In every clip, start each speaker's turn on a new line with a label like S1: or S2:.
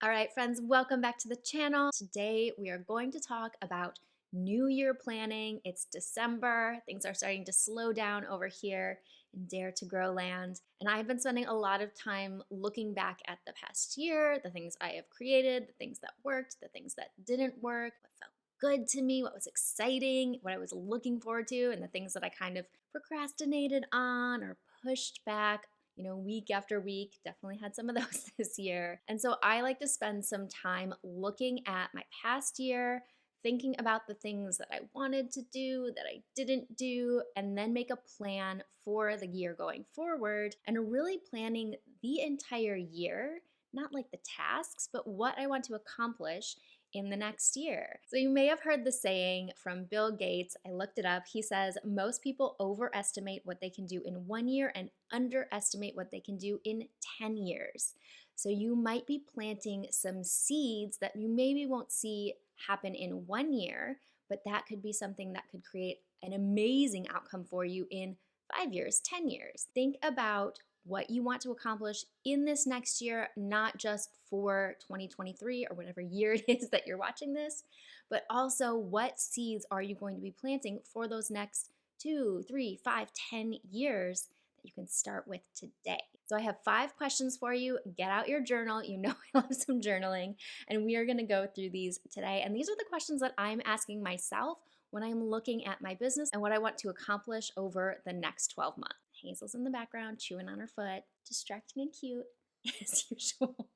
S1: All right, friends, welcome back to the channel. Today we are going to talk about New Year planning. It's December. Things are starting to slow down over here in Dare to Grow land. And I've been spending a lot of time looking back at the past year, the things I have created, the things that worked, the things that didn't work, what felt good to me, what was exciting, what I was looking forward to, and the things that I kind of procrastinated on or pushed back week after week. Definitely had some of those this year. And so I like to spend some time looking at my past year, thinking about the things that I wanted to do, that I didn't do, and then make a plan for the year going forward and really planning the entire year, not like the tasks, but what I want to accomplish in the next year. So you may have heard the saying from Bill Gates. I looked it up. He says most people overestimate what they can do in 1 year and underestimate what they can do in 10 years. So you might be planting some seeds that you maybe won't see happen in 1 year, but that could be something that could create an amazing outcome for you in 5 years, 10 years. Think about what you want to accomplish in this next year, not just for 2023 or whatever year it is that you're watching this, but also what seeds are you going to be planting for those next 2, 3, 5, 10 years that you can start with today. So I have 5 questions for you. Get out your journal. You know I love some journaling, and we are going to go through these today. And these are the questions that I'm asking myself when I'm looking at my business and what I want to accomplish over the next 12 months. Hazel's in the background chewing on her foot, distracting and cute as usual.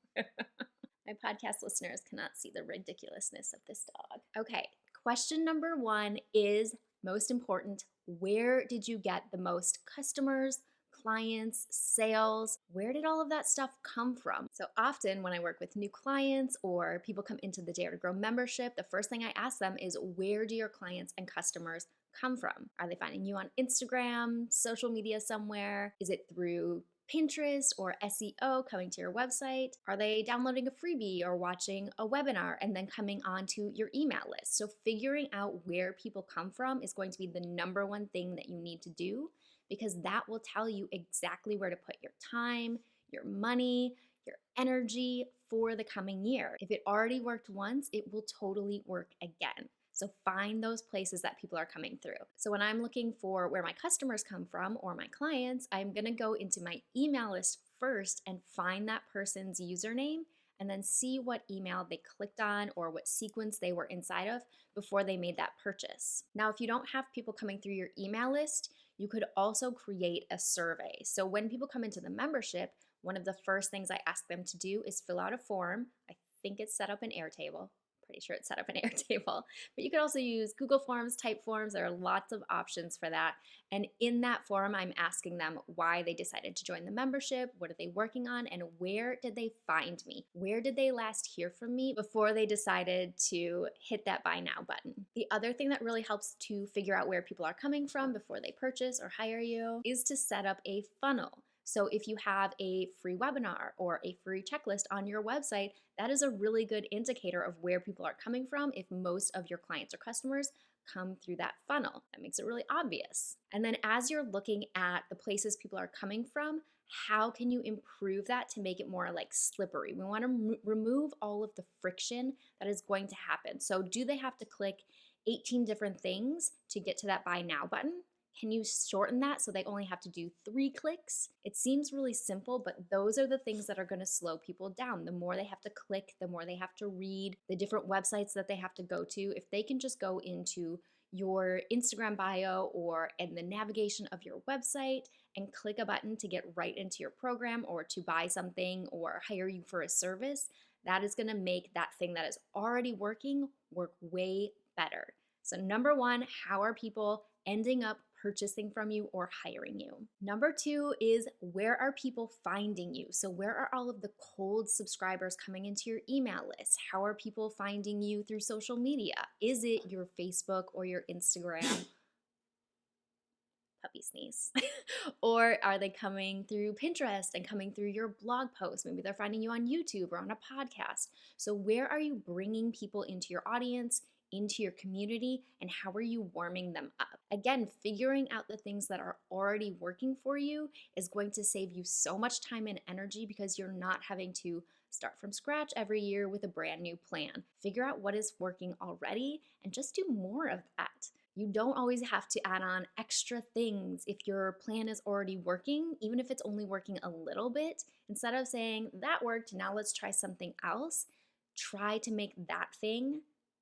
S1: My podcast listeners cannot see the ridiculousness of this dog. Okay, question number 1 is most important. Where did you get the most customers, clients, sales? Where did all of that stuff come from? So often when I work with new clients or people come into the Dare to Grow membership, the first thing I ask them is, where do your clients and customers come from? Are they finding you on Instagram, social media somewhere? Is it through Pinterest or SEO coming to your website? Are they downloading a freebie or watching a webinar and then coming onto your email list? So figuring out where people come from is going to be the number one thing that you need to do, because that will tell you exactly where to put your time, your money, your energy for the coming year. If it already worked once, it will totally work again. So find those places that people are coming through. So when I'm looking for where my customers come from or my clients, I'm gonna go into my email list first and find that person's username and then see what email they clicked on or what sequence they were inside of before they made that purchase. Now, if you don't have people coming through your email list, you could also create a survey. So when people come into the membership, one of the first things I ask them to do is fill out a form. I think it's set up in Airtable. Pretty sure it's set up in Airtable, but you could also use Google Forms, Typeforms. There are lots of options for that. And in that form, I'm asking them why they decided to join the membership, what are they working on, and where did they find me? Where did they last hear from me before they decided to hit that buy now button? The other thing that really helps to figure out where people are coming from before they purchase or hire you is to set up a funnel. So if you have a free webinar or a free checklist on your website, that is a really good indicator of where people are coming from if most of your clients or customers come through that funnel. That makes it really obvious. And then as you're looking at the places people are coming from, how can you improve that to make it more like slippery? We want to remove all of the friction that is going to happen. So do they have to click 18 different things to get to that buy now button? Can you shorten that so they only have to do 3 clicks? It seems really simple, but those are the things that are going to slow people down. The more they have to click, the more they have to read, the different websites that they have to go to. If they can just go into your Instagram bio or in the navigation of your website and click a button to get right into your program or to buy something or hire you for a service, that is going to make that thing that is already working work way better. So number 1, how are people ending up purchasing from you or hiring you? Number 2 is, where are people finding you? So where are all of the cold subscribers coming into your email list? How are people finding you through social media? Is it your Facebook or your Instagram? Puppy sneeze. Or are they coming through Pinterest and coming through your blog post? Maybe they're finding you on YouTube or on a podcast. So where are you bringing people into your audience, into your community, and how are you warming them up? Again, figuring out the things that are already working for you is going to save you so much time and energy because you're not having to Start from scratch every year with a brand new plan. Figure out what is working already and just do more of that. You don't always have to add on extra things if your plan is already working, even if it's only working a little bit. Instead of saying, that worked, now let's try something else, try to make that thing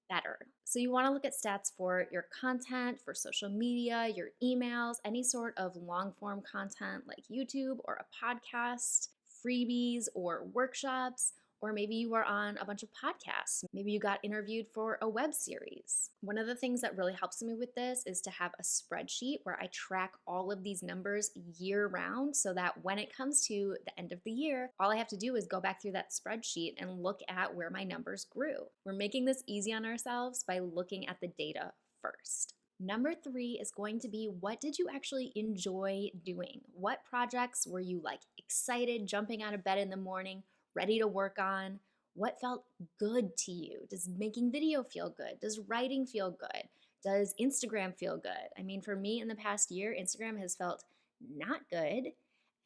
S1: better. So you want to look at stats for your content, for social media, your emails, any sort of long form content like YouTube or a podcast, freebies or workshops, or maybe you are on a bunch of podcasts. Maybe you got interviewed for a web series. One of the things that really helps me with this is to have a spreadsheet where I track all of these numbers year round so that when it comes to the end of the year, all I have to do is go back through that spreadsheet and look at where my numbers grew. We're making this easy on ourselves by looking at the data first. Number 3 is going to be, what did you actually enjoy doing? What projects were you like excited, jumping out of bed in the morning, ready to work on? What felt good to you? Does making video feel good? Does writing feel good? Does Instagram feel good? I mean, for me in the past year, Instagram has felt not good.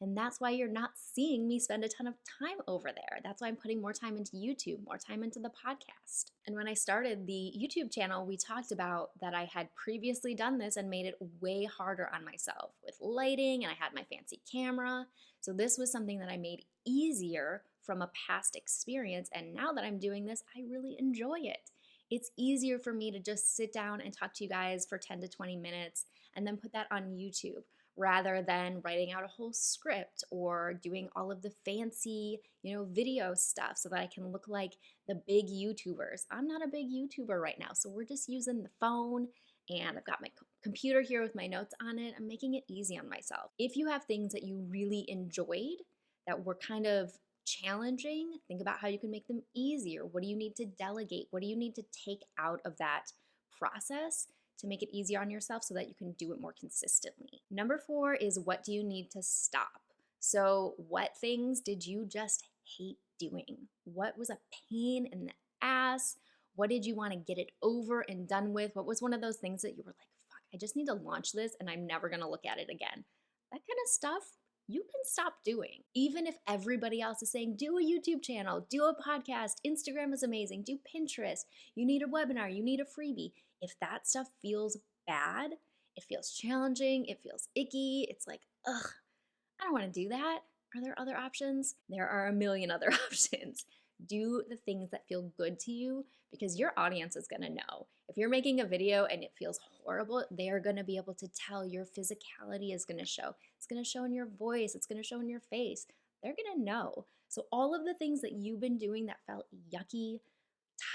S1: And that's why you're not seeing me spend a ton of time over there. That's why I'm putting more time into YouTube, more time into the podcast. And when I started the YouTube channel, we talked about that I had previously done this and made it way harder on myself with lighting, and I had my fancy camera. So this was something that I made easier from a past experience. And now that I'm doing this, I really enjoy it. It's easier for me to just sit down and talk to you guys for 10 to 20 minutes and then put that on YouTube, rather than writing out a whole script or doing all of the fancy, video stuff so that I can look like the big YouTubers. I'm not a big YouTuber right now, so we're just using the phone, and I've got my computer here with my notes on it. I'm making it easy on myself. If you have things that you really enjoyed that were kind of challenging, think about how you can make them easier. What do you need to delegate? What do you need to take out of that process to make it easier on yourself so that you can do it more consistently? Number 4 is, what do you need to stop? So what things did you just hate doing? What was a pain in the ass? What did you want to get it over and done with? What was one of those things that you were like, fuck, I just need to launch this and I'm never going to look at it again? That kind of stuff you can stop doing. Even if everybody else is saying, do a YouTube channel, do a podcast, Instagram is amazing, do Pinterest, you need a webinar, you need a freebie. If that stuff feels bad, it feels challenging, it feels icky, it's like, ugh, I don't want to do that. Are there other options? There are a million other options. Do the things that feel good to you, because your audience is going to know. If you're making a video and it feels horrible, they're going to be able to tell. Your physicality is going to show. It's going to show in your voice. It's going to show in your face. They're going to know. So all of the things that you've been doing that felt yucky,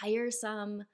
S1: tiresome,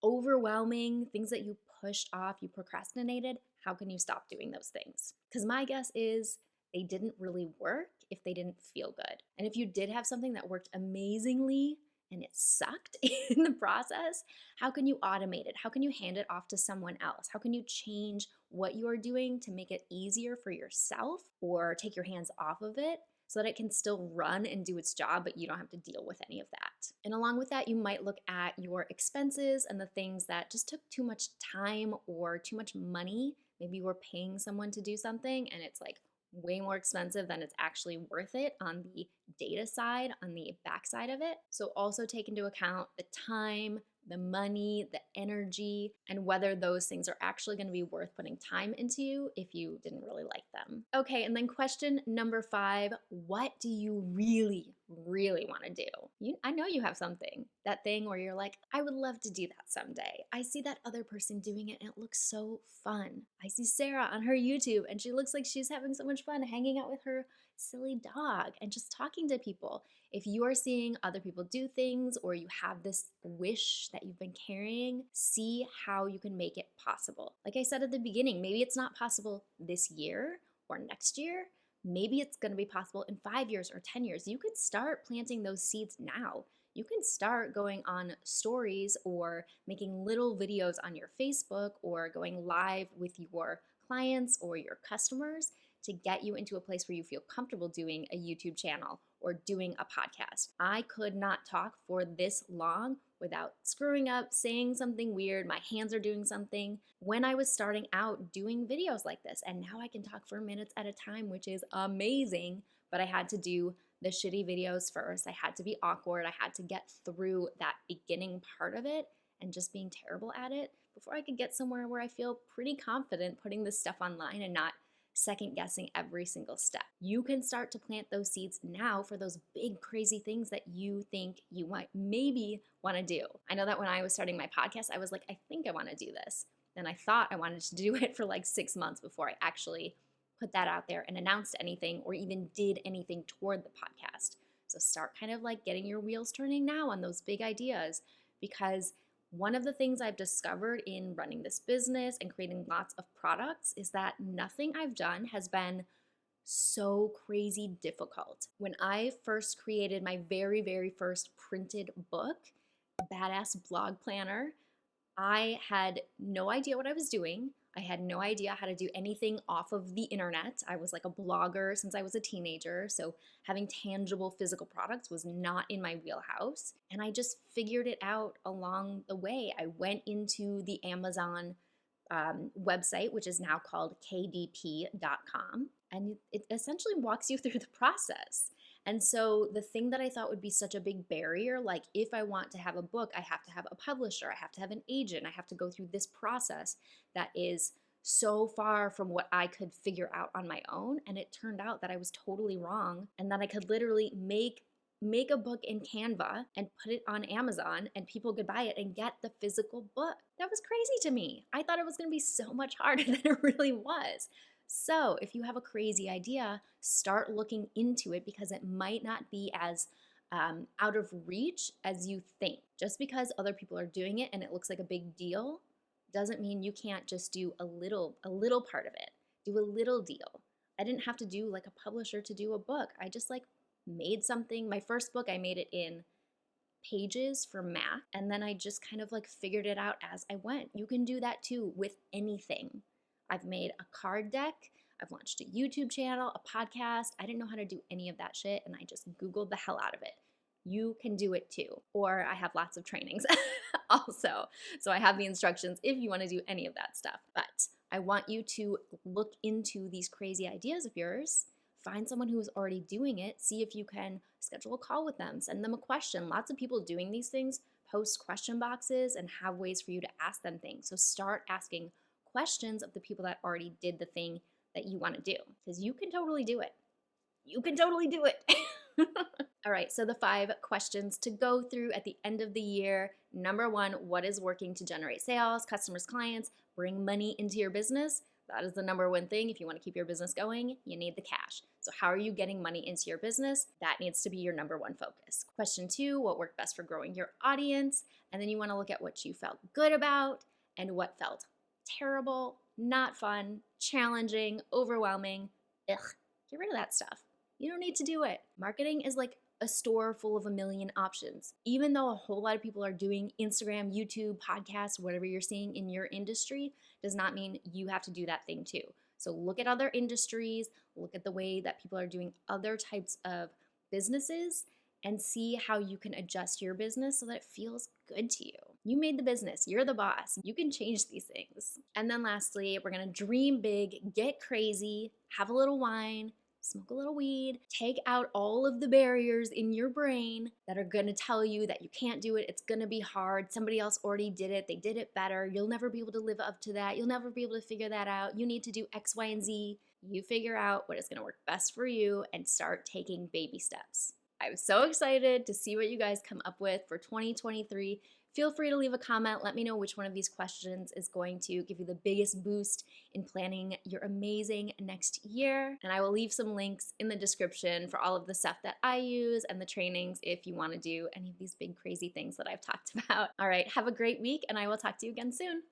S1: overwhelming, things that you pushed off, you procrastinated, how can you stop doing those things? Because my guess is they didn't really work if they didn't feel good. And if you did have something that worked amazingly and it sucked in the process, how can you automate it? How can you hand it off to someone else? How can you change what you are doing to make it easier for yourself, or take your hands off of it so that it can still run and do its job, but you don't have to deal with any of that? And along with that, you might look at your expenses and the things that just took too much time or too much money. Maybe you were paying someone to do something and it's like way more expensive than it's actually worth it on the data side, on the back side of it. So also take into account the time, the money, the energy, and whether those things are actually going to be worth putting time into if you didn't really like them. Okay, and then question number 5, what do you really, really want to do? I know you have something, that thing where you're like, I would love to do that someday. I see that other person doing it and it looks so fun. I see Sarah on her YouTube and she looks like she's having so much fun hanging out with her silly dog and just talking to people. If you are seeing other people do things, or you have this wish that you've been carrying, see how you can make it possible. Like I said at the beginning, maybe it's not possible this year or next year. Maybe it's going to be possible in 5 years or 10 years. You can start planting those seeds now. You can start going on stories or making little videos on your Facebook or going live with your clients or your customers to get you into a place where you feel comfortable doing a YouTube channel or doing a podcast. I could not talk for this long without screwing up, saying something weird, my hands are doing something, when I was starting out doing videos like this. And now I can talk for minutes at a time, which is amazing, but I had to do the shitty videos first. I had to be awkward. I had to get through that beginning part of it and just being terrible at it before I could get somewhere where I feel pretty confident putting this stuff online and not second guessing every single step. You can start to plant those seeds now for those big, crazy things that you think you might maybe want to do. I know that when I was starting my podcast, I was like, I think I want to do this. And I thought I wanted to do it for like 6 months before I actually put that out there and announced anything or even did anything toward the podcast. So start kind of like getting your wheels turning now on those big ideas, because one of the things I've discovered in running this business and creating lots of products is that nothing I've done has been so crazy difficult. When I first created my very, very first printed book, Badass Blog Planner, I had no idea what I was doing. I had no idea how to do anything off of the internet. I was like a blogger since I was a teenager, so having tangible physical products was not in my wheelhouse. And I just figured it out along the way. I went into the Amazon website, which is now called kdp.com, and it essentially walks you through the process. And so the thing that I thought would be such a big barrier, like if I want to have a book, I have to have a publisher, I have to have an agent, I have to go through this process that is so far from what I could figure out on my own. And it turned out that I was totally wrong, and that I could literally make a book in Canva and put it on Amazon and people could buy it and get the physical book. That was crazy to me. I thought it was going to be so much harder than it really was. So if you have a crazy idea, start looking into it, because it might not be as out of reach as you think. Just because other people are doing it and it looks like a big deal doesn't mean you can't just do a little part of it. Do a little deal. I didn't have to do like a publisher to do a book. I just like made something. My first book, I made it in Pages for Mac, and then I just kind of like figured it out as I went. You can do that too with anything. I've made a card deck. I've launched a YouTube channel, a podcast. I didn't know how to do any of that shit, and I just Googled the hell out of it. You can do it too. Or I have lots of trainings also. So I have the instructions if you want to do any of that stuff. But I want you to look into these crazy ideas of yours. Find someone who is already doing it. See if you can schedule a call with them. Send them a question. Lots of people doing these things post question boxes and have ways for you to ask them things. So start asking questions of the people that already did the thing that you want to do, because you can totally do it. You can totally do it. All right, so the 5 questions to go through at the end of the year. Number 1, what is working to generate sales, customers, clients, bring money into your business? That is the number 1 thing. If you want to keep your business going, you need the cash. So how are you getting money into your business? That needs to be your number 1 focus. Question 2, what worked best for growing your audience? And then you want to look at what you felt good about and what felt terrible, not fun, challenging, overwhelming. Ugh, get rid of that stuff. You don't need to do it. Marketing is like a store full of a million options. Even though a whole lot of people are doing Instagram, YouTube, podcasts, whatever you're seeing in your industry, does not mean you have to do that thing too. So look at other industries, look at the way that people are doing other types of businesses, and see how you can adjust your business so that it feels good to you. You made the business, you're the boss, you can change these things. And then lastly, we're gonna dream big, get crazy, have a little wine, smoke a little weed, take out all of the barriers in your brain that are gonna tell you that you can't do it, it's gonna be hard, somebody else already did it, they did it better, you'll never be able to live up to that, you'll never be able to figure that out, you need to do X, Y, and Z. You figure out what is gonna work best for you and start taking baby steps. I'm so excited to see what you guys come up with for 2023. Feel free to leave a comment. Let me know which one of these questions is going to give you the biggest boost in planning your amazing next year. And I will leave some links in the description for all of the stuff that I use and the trainings if you want to do any of these big crazy things that I've talked about. All right, have a great week, and I will talk to you again soon.